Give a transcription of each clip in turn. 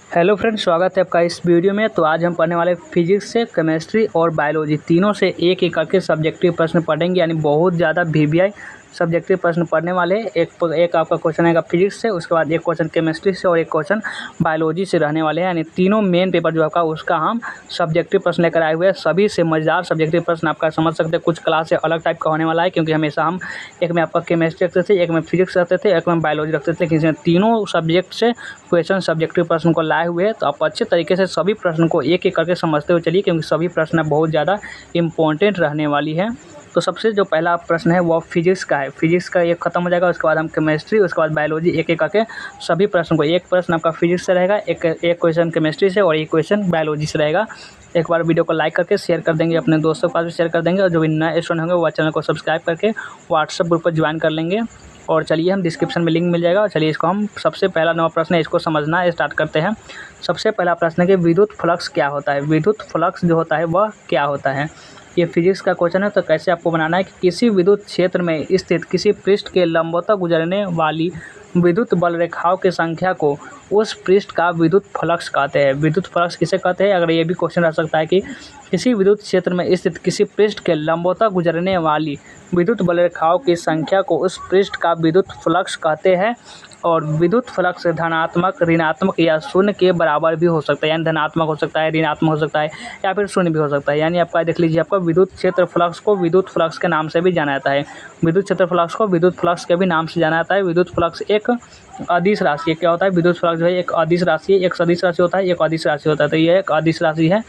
Hello friends, स्वागत है आपका इस वीडियो में। तो आज हम पढ़ने वाले फिजिक्स से, केमिस्ट्री और बायोलॉजी तीनों से एक एक करके सब्जेक्टिव प्रश्न पढ़ेंगे। यानी बहुत ज़्यादा वीवीआई सब्जेक्टिव प्रश्न पढ़ने वाले हैं। एक आपका क्वेश्चन आएगा फिजिक्स से, उसके बाद एक क्वेश्चन केमिस्ट्री से और एक क्वेश्चन बायोलॉजी से रहने वाले हैं। यानी तीनों मेन पेपर जो आपका उसका हम सब्जेक्टिव प्रश्न लेकर आए हुए हैं। सभी से मजेदार सब्जेक्टिव प्रश्न आपका समझ सकते हैं। कुछ क्लास से अलग टाइप का होने वाला है, क्योंकि हमेशा हम एक में आपका केमिस्ट्री रखते थे, एक में फिजिक्स रखते थे, एक में बायोलॉजी रखते थे, लेकिन इसमें तीनों सब्जेक्ट से क्वेश्चन सब्जेक्टिव प्रश्न को लाए हुए हैं। तो आप अच्छे तरीके से सभी प्रश्न को एक एक करके समझते हुए चलिए, क्योंकि सभी प्रश्न बहुत ज़्यादा इंपॉर्टेंट रहने वाली है। तो सबसे जो पहला प्रश्न है वो फिजिक्स का है। फिजिक्स का एक खत्म हो जाएगा, उसके बाद हम केमिस्ट्री, उसके बाद बायोलॉजी, एक एक करके सभी प्रश्न को। एक प्रश्न आपका फिजिक्स से रहेगा, एक क्वेश्चन केमिस्ट्री से और एक क्वेश्चन बायोलॉजी से रहेगा। एक बार वीडियो को लाइक करके शेयर कर देंगे, अपने दोस्तों के पास भी शेयर कर देंगे, और जो भी नए स्टूडेंट होंगे वो चैनल को सब्सक्राइब करके व्हाट्सएप ग्रुप पर ज्वाइन कर लेंगे। और चलिए, हम डिस्क्रिप्शन में लिंक मिल जाएगा। और चलिए, इसको हम सबसे पहला नवा प्रश्न है, इसको समझना स्टार्ट करते हैं। सबसे पहला प्रश्न है कि विद्युत फ्लक्स क्या होता है। विद्युत फ्लक्स जो होता है वह क्या होता है। ये फिजिक्स का क्वेश्चन है। तो कैसे आपको बनाना है कि किसी विद्युत क्षेत्र में स्थित किसी पृष्ठ के लंबवतः गुजरने वाली विद्युत बल रेखाओं की संख्या को उस पृष्ठ का विद्युत फ्लक्स कहते हैं। विद्युत फ्लक्स किसे कहते हैं। अगर ये भी क्वेश्चन रह सकता है कि किसी विद्युत क्षेत्र में स्थित किसी पृष्ठ के लंबवतः गुजरने वाली विद्युत बल रेखाओं की संख्या को उस पृष्ठ का विद्युत फ्लक्स कहते हैं। और विद्युत फ्लक्स धनात्मक, ऋणात्मक या शून्य के बराबर भी हो सकता है। यानी धनात्मक हो सकता है, ऋणात्मक हो सकता है, या फिर शून्य भी हो सकता है। यानी आपका देख लीजिए, आपका विद्युत क्षेत्र फ्लक्स को विद्युत फ्लक्स के नाम से भी जाना जाता है। विद्युत क्षेत्र फ्लक्स को विद्युत फ्लक्स के भी नाम से जाना जाता है। विद्युत फ्लक्स एक अदिश राशि है। क्या होता है। विद्युत फ्लक्स जो है एक अदिश राशि है। एक सदिश राशि होता है, एक अदिश राशि होता है। तो ये एक अदिश राशि है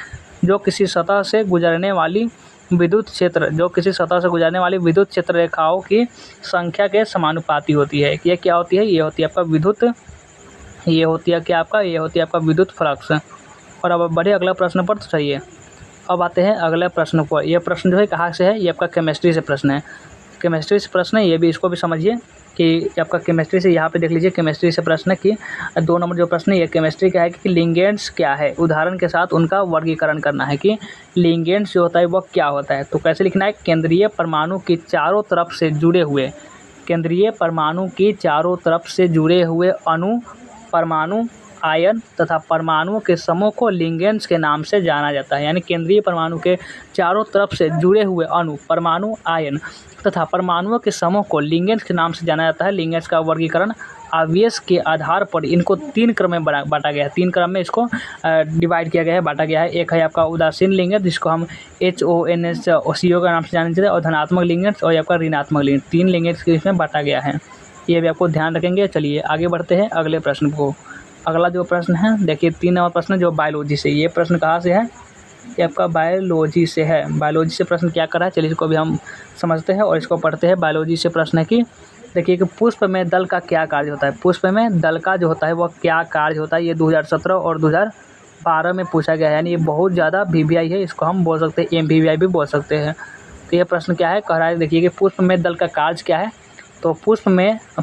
जो किसी सतह से गुजरने वाली विद्युत क्षेत्र विद्युत क्षेत्र रेखाओं की संख्या के समानुपाती होती है। ये क्या होती है। ये होती है आपका विद्युत, ये होती है आपका विद्युत फ्लक्स। और अब बढ़े अगला प्रश्न पर। तो चाहिए, अब आते हैं अगले प्रश्न पर। यह प्रश्न जो है कहाँ से है। ये आपका केमिस्ट्री से प्रश्न है। केमिस्ट्री से प्रश्न है, ये भी, इसको भी समझिए कि आपका केमिस्ट्री से, यहाँ पे देख लीजिए, केमिस्ट्री से प्रश्न है कि 2 नंबर जो प्रश्न है ये केमिस्ट्री का है कि लिगेंड्स क्या है। उदाहरण के साथ उनका वर्गीकरण करना है कि लिगेंड्स जो होता है वह क्या होता है। तो कैसे लिखना है। केंद्रीय परमाणु की चारों तरफ से जुड़े हुए अणु, परमाणु, आयन तथा परमाणुओं के समूह को लिगेंड्स के नाम से जाना जाता है। यानी केंद्रीय परमाणु के चारों तरफ से जुड़े हुए अणु, परमाणु, आयन तथा परमाणुओं के समूह को लिगेंड्स के नाम से जाना जाता है। लिगेंड्स का वर्गीकरण आवेश के आधार पर इनको 3 क्रम में बांटा गया है। 3 क्रम में इसको डिवाइड किया गया है, बांटा गया है। एक है आपका उदासीन लिगेंड, जिसको हम HONS का नाम से जाने जाते हैं, और धनात्मक लिगेंड्स और आपका ऋणात्मक लिगेंड। 3 लिगेंड्स के इसमें बांटा गया है। ये भी आपको ध्यान रखेंगे। चलिए आगे बढ़ते हैं अगले प्रश्न को। अगला जो प्रश्न है, देखिए 3 नंबर प्रश्न जो बायोलॉजी से। ये प्रश्न कहाँ से है। ये आपका बायोलॉजी से है। बायोलॉजी से प्रश्न क्या कर रहा है, चलिए इसको भी हम समझते हैं और इसको पढ़ते हैं। बायोलॉजी से प्रश्न है कि देखिए कि पुष्प में दल का क्या कार्य होता है। पुष्प में दल का जो होता है वह क्या कार्य होता है। ये 2017 और 2012 में पूछा गया है। यानी ये बहुत ज़्यादा वीवीआई है। इसको हम बोल सकते हैं MVVI भी बोल सकते हैं। तो ये प्रश्न क्या है, कह रहा है देखिए कि पुष्प में दल का कार्य क्या है। तो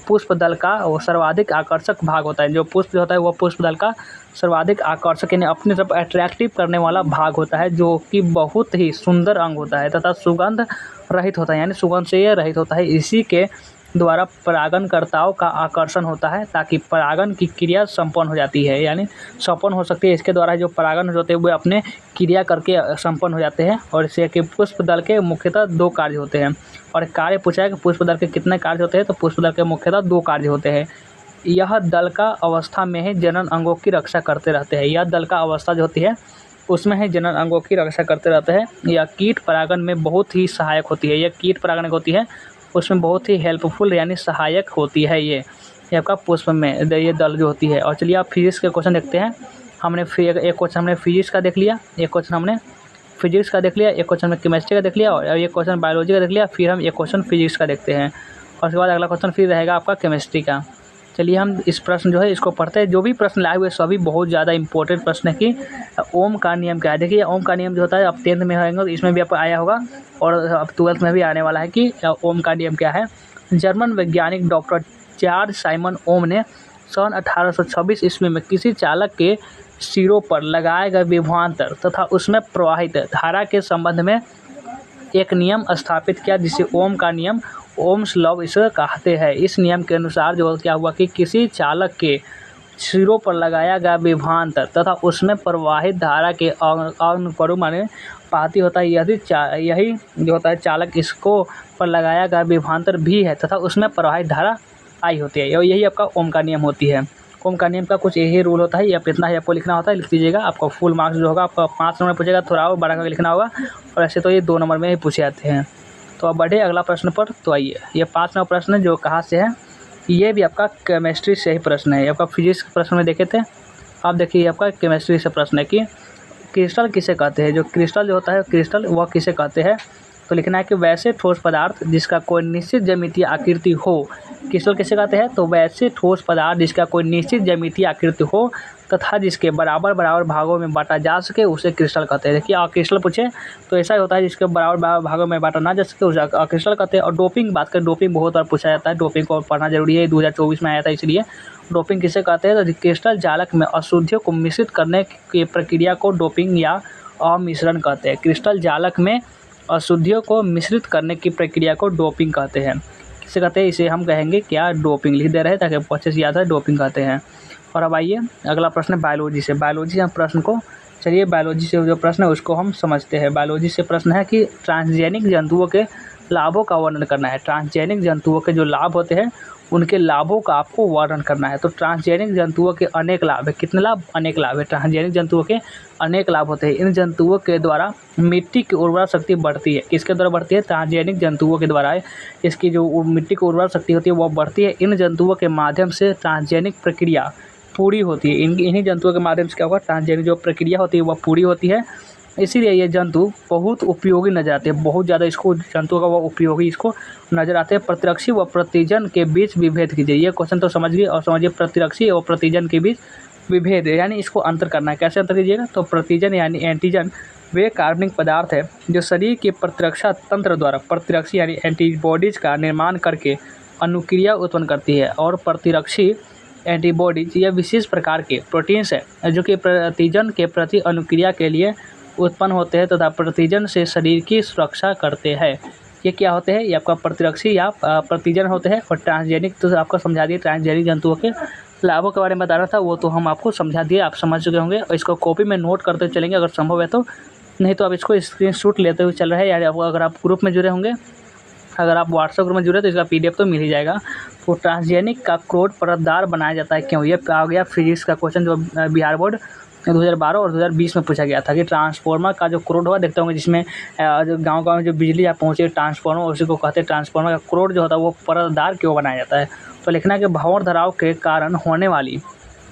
पुष्प दल का वो सर्वाधिक आकर्षक भाग होता है। जो पुष्प जो होता है वो पुष्प दल का सर्वाधिक आकर्षक, यानी अपनी तरफ अट्रैक्टिव करने वाला भाग होता है, जो कि बहुत ही सुंदर अंग होता है तथा सुगंध रहित होता है। यानी सुगंध से ये रहित होता है। इसी के द्वारा परागणकर्ताओं का आकर्षण होता है, ताकि परागण की क्रिया संपन्न हो जाती है। यानी संपन्न हो सकती है। इसके द्वारा जो परागण होते हैं वे अपने क्रिया करके संपन्न हो जाते हैं। और इससे कि पुष्प दल के मुख्यतः 2 कार्य होते हैं। और कार्य पूछा है कि पुष्प दल के कितने कार्य होते हैं। तो पुष्प दल के मुख्यतः 2 कार्य होते हैं। यह दल का अवस्था में ही जनन अंगों की रक्षा करते रहते हैं। यह दल का अवस्था जो होती है उसमें ही जनन अंगों की रक्षा करते रहते हैं। यह कीट परागण में बहुत ही सहायक होती है। यह कीट परागण होती है उसमें बहुत ही हेल्पफुल यानी सहायक होती है। ये आपका पुष्प में ये दल जो होती है। और चलिए आप फिजिक्स के क्वेश्चन देखते हैं। हमने एक क्वेश्चन हमने फिजिक्स का देख लिया, एक क्वेश्चन हमने फिजिक्स का देख लिया, एक क्वेश्चन में केमिस्ट्री का देख लिया, और एक क्वेश्चन बायोलॉजी का देख लिया। फिर हम एक क्वेश्चन फिजिक्स का देखते हैं, और उसके बाद अगला क्वेश्चन फिर रहेगा आपका केमिस्ट्री का। चलिए हम इस प्रश्न जो है इसको पढ़ते हैं। जो भी प्रश्न लाए हुए सभी बहुत ज़्यादा इंपॉर्टेंट प्रश्न है कि ओम का नियम क्या है। देखिए ओम का नियम जो होता है अब 10th में होंगे तो इसमें भी आपको आया होगा, और अब 12th में भी आने वाला है कि ओम का नियम क्या है। जर्मन वैज्ञानिक डॉक्टर चार्ल्स साइमन ओम ने सन 1826 ईस्वी में किसी चालक के सिरों पर लगाए गए विभवांतर तथा उसमें प्रवाहित धारा के संबंध में एक नियम स्थापित किया, जिसे ओम का नियम, ओम्स लॉ इसे कहते हैं। इस नियम के अनुसार जो क्या हुआ कि किसी चालक के सिरों पर लगाया गया विभवांतर तथा उसमें प्रवाहित धारा के अनुपाती होता है। यही जो होता है चालक इसको पर लगाया गया विभवांतर भी है तथा उसमें प्रवाहित धारा आई होती है। यही आपका ओम का नियम होती है। ओम का नियम का कुछ यही रूल होता है। ये इतना ही आपको लिखना होता है, लिख दीजिएगा। आपको फुल मार्क्स जो होगा आपका 5 नंबर पूछेगा, थोड़ा और बढ़ा कर लिखना होगा, और ऐसे तो ये 2 नंबर में ही पूछे जाते हैं। तो अब बढ़े अगला प्रश्न पर। तो आइए, ये 5 नंबर प्रश्न है जो कहाँ से है, ये भी आपका केमिस्ट्री से ही प्रश्न है। आपका फिजिक्स के प्रश्न में देखे थे, आप देखिए आपका केमिस्ट्री से प्रश्न है कि क्रिस्टल किसे कहते हैं। जो क्रिस्टल जो होता है क्रिस्टल वह किसे कहते हैं। तो लिखना है कि वैसे ठोस पदार्थ जिसका कोई निश्चित ज्यामितीय आकृति हो। क्रिस्टल किसे कहते हैं, तो वैसे ठोस पदार्थ जिसका कोई निश्चित ज्यामितीय आकृति हो तथा जिसके बराबर बराबर भागों में बांटा जा सके उसे क्रिस्टल कहते हैं। देखिए क्रिस्टल पूछे तो ऐसा ही होता है, जिसके बराबर बराबर भागों में बांटा ना जा सके उसे क्रिस्टल कहते हैं। और डोपिंग बात करें, डोपिंग बहुत बार पूछा जाता है, डोपिंग को पढ़ना जरूरी है, 2024 में आया था इसलिए। डोपिंग किसे कहते हैं, तो क्रिस्टल जालक में अशुद्धियों को मिश्रित करने की प्रक्रिया को डोपिंग या अमिश्रण कहते हैं। क्रिस्टल जालक में अशुद्धियों को मिश्रित करने की प्रक्रिया को डोपिंग कहते हैं। किसे कहते हैं, इसे हम कहेंगे क्या, डोपिंग। लिख दे रहे हैं ताकि अच्छे से याद है, डोपिंग कहते हैं। और अब आइए अगला प्रश्न है बायोलॉजी से। बायोलॉजी हम प्रश्न को, चलिए बायोलॉजी से जो प्रश्न है उसको हम समझते हैं। बायोलॉजी से प्रश्न है कि ट्रांसजेनिक जंतुओं के लाभों का वर्णन करना है। ट्रांसजेनिक जंतुओं के जो लाभ होते हैं उनके लाभों का आपको वर्णन करना है। तो ट्रांसजेनिक जंतुओं के अनेक लाभ है। कितने लाभ, अनेक लाभ है। ट्रांसजेनिक जंतुओं के अनेक लाभ होते हैं। इन जंतुओं के द्वारा मिट्टी की उर्वरा शक्ति बढ़ती है। किसके द्वारा बढ़ती है, ट्रांसजेनिक जंतुओं के द्वारा इसकी जो मिट्टी की उर्वरा शक्ति होती है वह बढ़ती है। इन जंतुओं के माध्यम से ट्रांसजेनिक प्रक्रिया पूरी होती है। इन्हीं जंतुओं के माध्यम से क्या होगा, ट्रांसजेनिक जो प्रक्रिया होती है वह पूरी होती है। इसीलिए ये जंतु बहुत उपयोगी नजर आते हैं। बहुत ज़्यादा इसको जंतुओं का वो उपयोगी इसको नजर आते हैं। प्रतिरक्षी व प्रतिजन के बीच विभेद कीजिए। ये क्वेश्चन तो समझिए और समझिए प्रतिरक्षी और प्रतिजन के बीच विभेद यानी इसको अंतर करना है। कैसे अंतर कीजिएगा, तो प्रतिजन यानी एंटीजन वे कार्बनिक पदार्थ है जो शरीर के प्रतिरक्षा तंत्र द्वारा प्रतिरक्षी यानी एंटीबॉडीज का निर्माण करके अनुक्रिया उत्पन्न करती है। और प्रतिरक्षी एंटीबॉडीज यह विशेष प्रकार के प्रोटीन्स है जो कि प्रतिजन के प्रति अनुक्रिया के लिए उत्पन्न होते हैं तथा प्रतिजन से शरीर की सुरक्षा करते हैं। ये क्या होते हैं, ये आपका प्रतिरक्षी या प्रतिजन होते हैं। और ट्रांसजेनिक तो आपको समझा दिए, ट्रांसजेनिक जंतुओं के लाभों के बारे में बता रहा था वो तो हम आपको समझा दिए, आप समझ चुके होंगे। और इसको कॉपी में नोट करते चलेंगे अगर संभव है तो, नहीं तो आप इसको स्क्रीनशॉट लेते हुए चल रहे हैं। या अगर आप ग्रुप में जुड़े होंगे, अगर आप व्हाट्सएप ग्रुप में जुड़े तो इसका PDF तो मिल ही जाएगा। तो ट्रांसजेनिक का क्रोड परतदार बनाया जाता है क्यों, ये आ गया फिजिक्स का क्वेश्चन जो बिहार बोर्ड 2012 और 2020 में पूछा गया था कि ट्रांसफार्मर का जो क्रोड होगा, देखते होंगे जिसमें जो गांव-गांव में जो बिजली आप पहुँचे ट्रांसफार्मर, उसी को कहते हैं ट्रांसफार्मर का क्रोड जो होता है वो परतदार क्यों बनाया जाता है। तो लिखना है कि भंवर धराव के कारण होने वाली,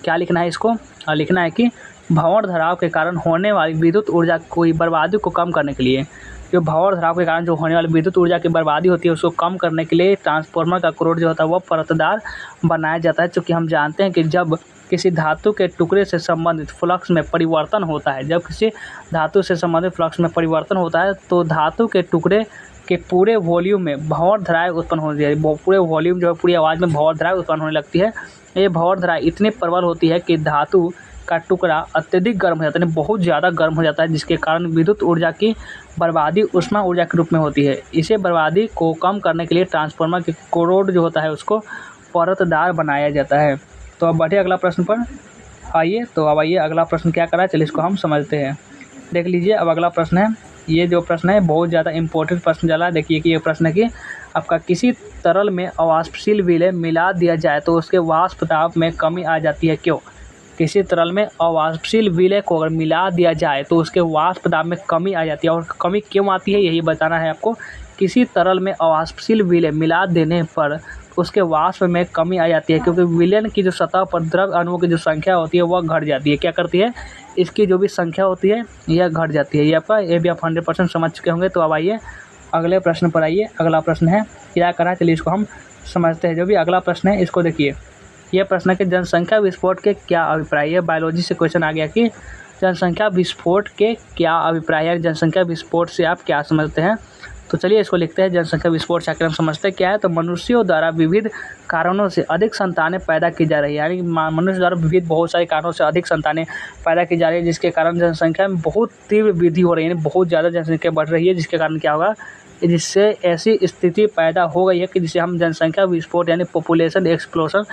क्या लिखना है इसको, लिखना है कि भंवर धराव के कारण होने वाली विद्युत ऊर्जा की बर्बादी को कम करने के लिए, जो भंवर धराव के कारण जो होने वाली विद्युत ऊर्जा की बर्बादी होती है उसको कम करने के लिए ट्रांसफार्मर का क्रोड जो होता है वो परतदार बनाया जाता है। क्योंकि हम जानते हैं कि जब किसी धातु के टुकड़े से संबंधित फ्लक्स में परिवर्तन होता है, जब किसी धातु से संबंधित फ्लक्स में परिवर्तन होता है तो धातु के टुकड़े के पूरे वॉल्यूम में भंवर धाराएं उत्पन्न होती है। पूरे वॉल्यूम जो है पूरी आवाज़ में भंवर धाराएं उत्पन्न होने लगती है। ये भंवर धाराएं इतनी प्रबल होती है कि धातु का टुकड़ा अत्यधिक गर्म हो जाता है, बहुत ज़्यादा गर्म हो जाता है, जिसके कारण विद्युत ऊर्जा की बर्बादी ऊष्मा ऊर्जा के रूप में होती है। इसे बर्बादी को कम करने के लिए ट्रांसफार्मर के क्रोड जो होता है उसको परतदार बनाया जाता है। तो अब बढ़े अगला प्रश्न पर आइए। तो अब आइए अगला प्रश्न क्या करा है, चलिए इसको हम समझते हैं। देख लीजिए अब अगला प्रश्न है, ये जो प्रश्न है बहुत ज़्यादा इंपॉर्टेंट प्रश्न चला है। देखिए कि ये प्रश्न है कि आपका किसी तरल में अवाष्पशील विलय मिला दिया जाए तो उसके वाष्प दाब में कमी आ जाती है क्यों। किसी तरल में अवाष्पशील विलय को अगर मिला दिया जाए तो उसके वाष्प दाब में कमी आ जाती है, और कमी क्यों आती है यही बताना है आपको। किसी तरल में अवाष्पशील विलय मिला देने पर उसके वाष्प में कमी आ जाती है क्योंकि विलयन की जो सतह पर द्रव अणुओं की जो संख्या होती है वह घट जाती है। क्या करती है, इसकी जो भी संख्या होती है यह घट जाती है। ये भी आप 100% समझ चुके होंगे। तो अब आइए अगले प्रश्न पर आइए। अगला प्रश्न है क्या करा, चलिए इसको हम समझते हैं। जो भी अगला प्रश्न है इसको देखिए, यह प्रश्न है कि जनसंख्या विस्फोट के क्या अभिप्राय है। बायोलॉजी से क्वेश्चन आ गया कि जनसंख्या विस्फोट के क्या अभिप्राय है, जनसंख्या विस्फोट से आप क्या समझते हैं। तो चलिए इसको लिखते हैं। जनसंख्या विस्फोट से आकर हम समझते हैं क्या है। तो मनुष्यों द्वारा विविध कारणों से अधिक संतानें पैदा की जा रही है, यानी मनुष्य द्वारा विविध बहुत सारे कारणों से अधिक संतानें पैदा की जा रही है, जिसके कारण जनसंख्या में बहुत तीव्र वृद्धि हो रही है, बहुत ज़्यादा जनसंख्या बढ़ रही है। जिसके कारण क्या होगा, जिससे ऐसी स्थिति पैदा हो गई है कि जिसे हम जनसंख्या विस्फोट यानी पॉपुलेशन एक्सप्लोजन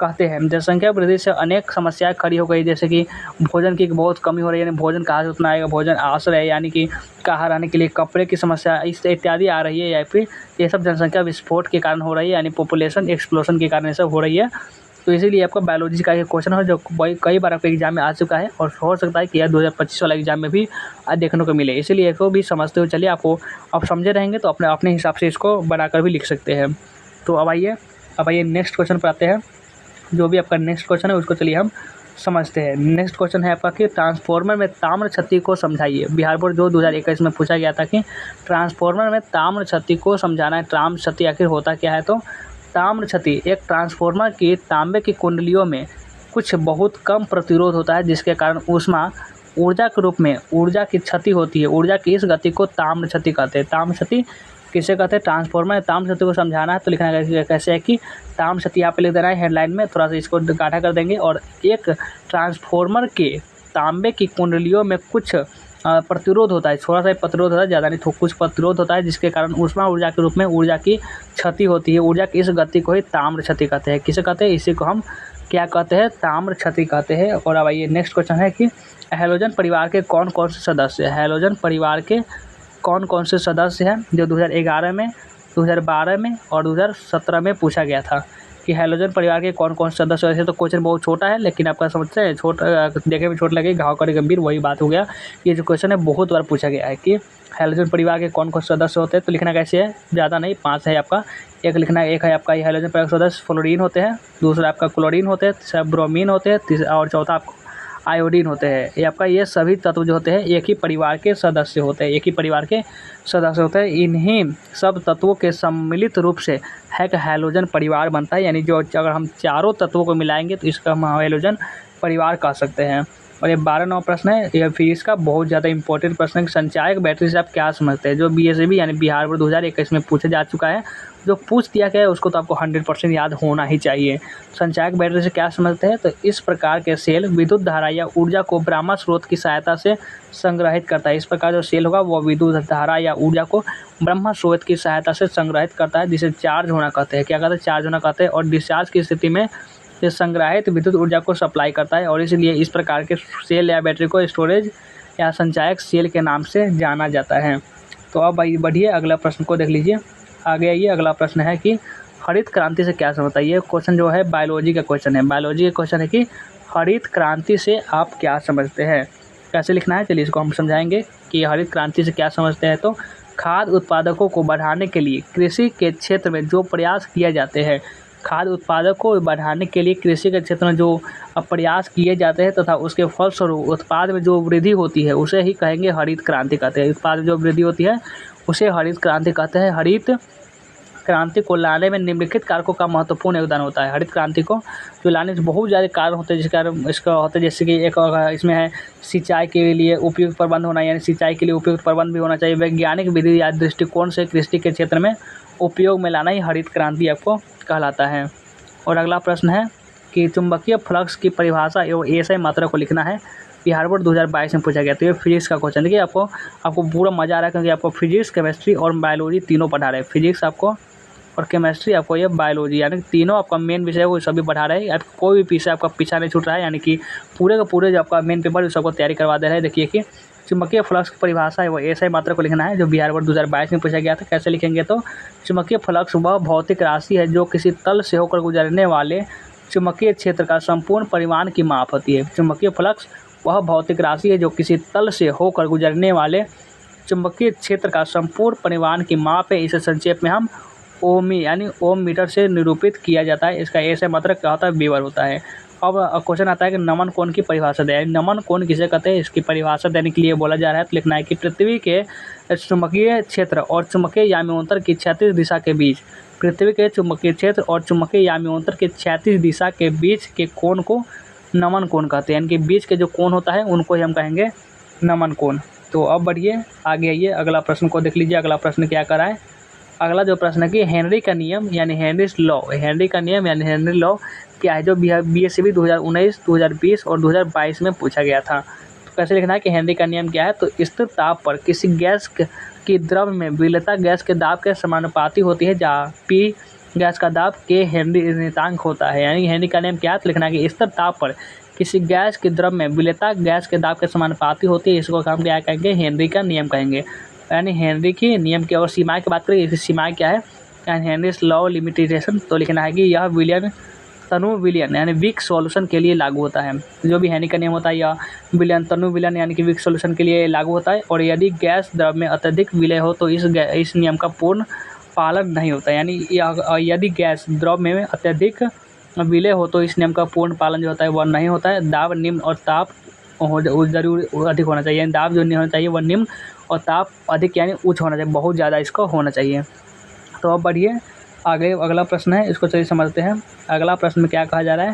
कहते हैं। जनसंख्या वृद्धि से अनेक समस्याएं खड़ी हो गई, जैसे कि भोजन की बहुत कमी हो रही है, यानी भोजन कहाँ से उतना आएगा, भोजन आश्रय यानी कि कहाँ रहने के लिए, कपड़े की समस्या इत्यादि आ रही है, या फिर ये सब जनसंख्या विस्फोट के कारण हो रही है, यानी पॉपुलेशन एक्सप्लोजन के कारण ये सब हो रही है। तो इसीलिए आपका बायोलॉजी का एक क्वेश्चन है जो कई बार आपके एग्जाम में आ चुका है, और हो सकता है कि यह 2025 वाला एग्जाम में भी देखने को मिले। इसीलिए इसको भी समझते हुए चलिए, आपको आप समझे रहेंगे तो अपने अपने हिसाब से इसको बनाकर भी लिख सकते हैं। तो अब आइए नेक्स्ट क्वेश्चन पर आते हैं। जो भी आपका नेक्स्ट क्वेश्चन है उसको चलिए हम समझते हैं। नेक्स्ट क्वेश्चन है आपका कि ट्रांसफार्मर में ताम्र क्षति को समझाइए। बिहार बोर्ड जो 2021 में पूछा गया था कि ट्रांसफार्मर में ताम्र क्षति को समझाना है। ताम्र क्षति आखिर होता क्या है? तो ताम्र क्षति एक ट्रांसफार्मर की तांबे की कुंडलियों में कुछ बहुत कम प्रतिरोध होता है, जिसके कारण ऊष्मा ऊर्जा के रूप में ऊर्जा की क्षति होती है। ऊर्जा की इस गति को ताम्र क्षति कहते हैं। ताम्र क्षति किसे कहते हैं? ट्रांसफार्मर में ताम्र क्षति को समझाना है तो लिखना कैसे है कि ताम्र क्षति यहाँ पे लिख देना है हेडलाइन में, थोड़ा सा इसको गाढ़ा कर देंगे। और एक ट्रांसफार्मर के तांबे की कुंडलियों में कुछ प्रतिरोध होता है, थोड़ा सा प्रतिरोध होता है, ज़्यादा नहीं, तो कुछ प्रतिरोध होता है, जिसके कारण ऊष्मा ऊर्जा के रूप में ऊर्जा की क्षति होती है। ऊर्जा की इस गति को ही ताम्र क्षति कहते हैं। किसे कहते हैं? इसी को हम क्या कहते हैं? ताम्र क्षति कहते हैं। और अब आइए नेक्स्ट क्वेश्चन है कि हैलोजन परिवार के कौन कौन से सदस्य हैं? हैलोजन परिवार के कौन कौन से सदस्य हैं? जो 2011 में, 2012 में और 2017 में पूछा गया था कि हैलोजन परिवार के कौन कौन से सदस्य। वैसे तो क्वेश्चन बहुत छोटा है, लेकिन आपका समझते हैं देखने में छोटा लगे, घाव करे गंभीर, वही बात हो गया। ये जो क्वेश्चन है बहुत बार पूछा गया है कि हैलोजन परिवार के कौन कौन से सदस्य होते हैं। तो लिखना कैसे है? ज़्यादा नहीं, 5 है आपका। एक लिखना है, एक है आपका ये हैलोजन परिवार के सदस्य फ्लोरीन होते हैं, दूसरा आपका क्लोरीन होते हैं, तीसरा ब्रोमीन होते हैं, तीसरा और चौथा आपको आयोडीन होते हैं। ये आपका ये सभी तत्व जो होते हैं एक ही परिवार के सदस्य होते हैं, एक ही परिवार के सदस्य होते हैं। इन्हीं सब तत्वों के सम्मिलित रूप से एक हैलोजन परिवार बनता है, यानी जो अगर हम चारों तत्वों को मिलाएंगे तो इसका हम हैलोजन परिवार कह सकते हैं। और ये 12 प्रश्न है, यह फिर इसका बहुत ज़्यादा इंपॉर्टेंट प्रश्न है कि संचायक बैटरी से आप क्या समझते हैं। जो BSAB यानी बिहार बोर्ड 2021 में पूछा जा चुका है, जो पूछ दिया गया है उसको तो आपको 100% याद होना ही चाहिए। संचायक बैटरी से क्या समझते हैं? तो इस प्रकार के सेल विद्युत धारा या ऊर्जा को ब्रह्मा स्रोत की सहायता से संग्रहित करता है। इस प्रकार जो सेल होगा वो विद्युत धारा या ऊर्जा को ब्रह्मा स्रोत की सहायता से संग्रहित करता है, जिसे चार्ज होना कहते हैं। क्या कहते हैं? चार्ज होना कहते हैं। और डिस्चार्ज की स्थिति में ये संग्रहित विद्युत ऊर्जा को सप्लाई करता है, और इसलिए इस प्रकार के सेल या बैटरी को स्टोरेज या संचायक सेल के नाम से जाना जाता है। तो अब बढ़िए अगला प्रश्न को देख लीजिए। आगे आइए, अगला प्रश्न है कि हरित क्रांति से क्या समझता है। ये क्वेश्चन जो है बायोलॉजी का क्वेश्चन है। बायोलॉजी का क्वेश्चन है कि हरित क्रांति से आप क्या समझते हैं। कैसे लिखना है चलिए इसको हम समझाएंगे कि हरित क्रांति से क्या समझते हैं। तो खाद्य उत्पादकों को बढ़ाने के लिए कृषि के क्षेत्र में जो प्रयास किए जाते हैं, खाद्य उत्पादक को बढ़ाने के लिए कृषि के क्षेत्र में जो प्रयास किए जाते हैं तथा उसके फलस्वरूप उत्पाद में जो वृद्धि होती है उसे ही कहेंगे हरित क्रांति कहते हैं। उत्पाद में जो वृद्धि होती है उसे हरित क्रांति कहते हैं। हरित क्रांति को लाने में निम्नलिखित कारकों का महत्वपूर्ण योगदान होता है। हरित क्रांति को जो लाने से बहुत ज़्यादा कारण होते हैं, जिस कारण इसका होता है, जैसे कि एक इसमें है सिंचाई के लिए उपयुक्त प्रबंध होना, यानी सिंचाई के लिए उपयुक्त प्रबंध भी होना चाहिए। वैज्ञानिक विधि या दृष्टिकोण से कृषि के क्षेत्र में उपयोग में लाना ही हरित क्रांति आपको कहलाता है। और अगला प्रश्न है कि चुंबकीय फ्लक्स की परिभाषा एवं SI मात्रा को लिखना है। बिहार बोर्ड 2022 में पूछा गया। तो ये फिजिक्स का क्वेश्चन। देखिए आपको पूरा मजा आ रहा है, क्योंकि आपको फिजिक्स, केमिस्ट्री और बायोलॉजी तीनों पढ़ा रहे हैं। फिजिक्स आपको और केमिस्ट्री आपको, ये बायोलॉजी, यानी तीनों आपका मेन विषय है वो सभी पढ़ा रहे हैं। आपको कोई भी विषय आपका पीछा नहीं छूट रहा है, यानी कि पूरे का पूरे जो आपका मेन पेपर है सबको तैयारी करवा दे रहे हैं। देखिए कि चुंबकीय फ्लक्स की परिभाषा है वो SI मात्रा को लिखना है, जो बिहार बोर्ड 2022 में पूछा गया था। कैसे लिखेंगे? तो चुंबकीय फ्लक्स वह भौतिक राशि है जो किसी तल से होकर गुजरने वाले चुंबकीय क्षेत्र का संपूर्ण परिमाण की माप होती है। चुंबकीय फ्लक्स वह भौतिक राशि है जो किसी तल से होकर गुजरने वाले चुंबकीय क्षेत्र का संपूर्ण परिमाण की माप है। इसे संक्षेप में हम ओमी यानी ओम मीटर से निरूपित किया जाता है। इसका SI मात्रा क्या होता है? वेबर होता है। अब क्वेश्चन आता है कि नमन कोण की परिभाषा दें। नमन कोण किसे कहते हैं? इसकी परिभाषा देने के लिए बोला जा रहा है। तो लिखना है कि पृथ्वी के चुंबकीय क्षेत्र और चुंबकीय याम्योंतर की क्षैतिज दिशा के बीच, पृथ्वी के चुंबकीय क्षेत्र और चुंबकीय याम्योंतर के क्षैतिज दिशा के बीच के कोण को नमन कोण कहते हैं। यानी कि बीच के जो कोण होता है उनको ही हम कहेंगे नमन कोण। तो अब बढ़िए आगे आइए, अगला प्रश्न को देख लीजिए। अगला प्रश्न क्या कर रहा है? अगला जो प्रश्न है कि हेनरी का नियम यानी हेनरीज लॉ, हेनरी का नियम यानी हेनरी लॉ क्या है, जो BSAB 2019, 2020 और 2022 में पूछा गया था। तो कैसे लिखना है कि हेनरी का नियम क्या है? तो स्थिर ताप पर किसी गैस की द्रव में विलेयता गैस के दाब के समानुपाती होती है, जहाँ P गैस का दाब के हेनरी नियतांक होता है। यानी हेनरी का नियम क्या है, तो लिखना है कि स्थिर ताप पर किसी गैस के द्रव में विलेयता गैस के दाब के समानुपाती होती है। इसको हम क्या कहेंगे, हेनरी का नियम कहेंगे। यानी हेनरी की नियम की। और सीमाएं की बात करें, इसकी सीमाएं क्या है, हेनरीज लॉ लिमिटेशन, तो लिखना है कि यह विलियन तनु विलयन यानी वीक सॉल्यूशन के लिए लागू होता है। जो भी हेनरी का नियम होता है या विलयन तनु विलयन यानी कि वीक सॉल्यूशन के लिए लागू होता है। और यदि गैस द्रव में अत्यधिक विलय हो तो इस नियम का पूर्ण पालन नहीं होता। यानी यदि गैस द्रव में अत्यधिक विलय हो तो इस नियम का पूर्ण पालन जो होता है वह नहीं होता है। दाब निम्न और ताप जरूर अधिक होना चाहिए। यानी दाब जो नहीं होना चाहिए वह निम्न और ताप अधिक यानी उच्च होना चाहिए, बहुत ज़्यादा इसको होना चाहिए। तो अब बढ़िए आगे, अगला प्रश्न है, इसको चलिए समझते हैं। अगला प्रश्न में क्या कहा जा रहा है,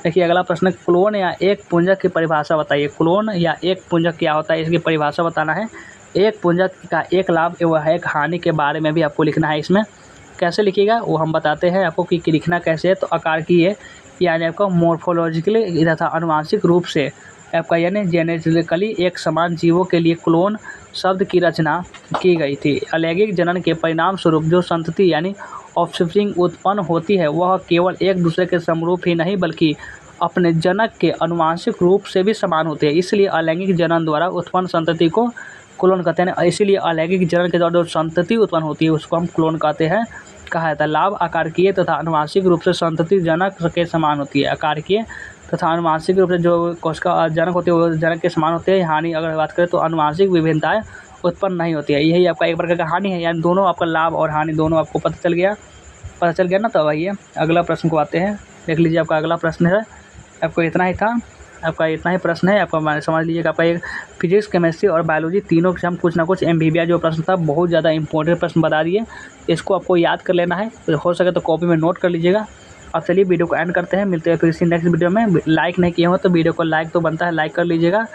देखिए अगला प्रश्न, क्लोन या एक पुंजक की परिभाषा बताइए। क्लोन या एक पुंजक क्या होता है, इसकी परिभाषा बताना है। एक पुंजक का एक लाभ एवं एक हानि के बारे में भी आपको लिखना है। इसमें कैसे लिखिएगा वो हम बताते हैं आपको कि लिखना कैसे है। तो आकार की है, यानी आपका मॉर्फोलॉजिकली तथा आनुवांशिक रूप से आपका यानी जेनेटिकली एक समान जीवों के लिए क्लोन शब्द की रचना की गई थी। अलैंगिक जनन के परिणाम स्वरूप जो संतति यानी ऑफस्प्रिंग उत्पन्न होती है वह केवल एक दूसरे के समरूप ही नहीं बल्कि अपने जनक के आनुवांशिक रूप से भी समान होते हैं। इसलिए अलैंगिक जनन द्वारा उत्पन्न संतति को क्लोन कहते हैं। इसीलिए अलैंगिक जनन के द्वारा जो संतति उत्पन्न होती है उसको हम क्लोन कहते हैं, कहा जाता है। लाभ आकारकीय तथा आनुवांशिक रूप से संतति जनक के समान होती है। आकारकीय तथा आनुवांशिक रूप से जो कोशिका जनक होती है वो जनक के समान होते हैं। हानि अगर बात करें तो आनुवांशिक विभिन्नताएं उत्पन्न नहीं होती है। यही आपका एक प्रकार का हानि है। यानी दोनों आपका लाभ और हानि दोनों आपको पता चल गया ना। तो आइए अगला प्रश्न को आते हैं, देख लीजिए। आपका अगला प्रश्न है, आपको इतना ही था, आपका इतना ही प्रश्न है। आपका समझ लीजिएगा, आपका एक फिजिक्स केमिस्ट्री और बायोलॉजी तीनों से हम कुछ ना कुछ एमबीबीआई जो प्रश्न था बहुत ज़्यादा इंपॉर्टेंट प्रश्न बता दिए। इसको आपको याद कर लेना है, तो हो सके तो कॉपी में नोट कर लीजिएगा। अब चलिए वीडियो को एंड करते हैं, मिलते हैं फिर इसी नेक्स्ट वीडियो में। लाइक नहीं किए हो तो वीडियो को लाइक तो बनता है, लाइक कर लीजिएगा।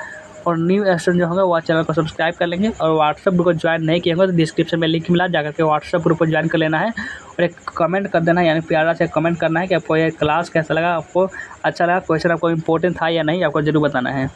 और न्यू स्टूडेंट जो होंगे वो चैनल को सब्सक्राइब कर लेंगे। और व्हाट्सअप ग्रुप को ज्वाइन नहीं किए होंगे तो डिस्क्रिप्शन में लिंक मिला, जाकर के व्हाट्सअप ग्रुप को ज्वाइन कर लेना है। और एक कमेंट कर देना है, यानी प्यारा से कमेंट करना है कि आपको ये क्लास कैसा लगा, आपको अच्छा लगा, क्वेश्चन आपको इंपॉर्टेंट था या नहीं, आपको जरूर बताना है।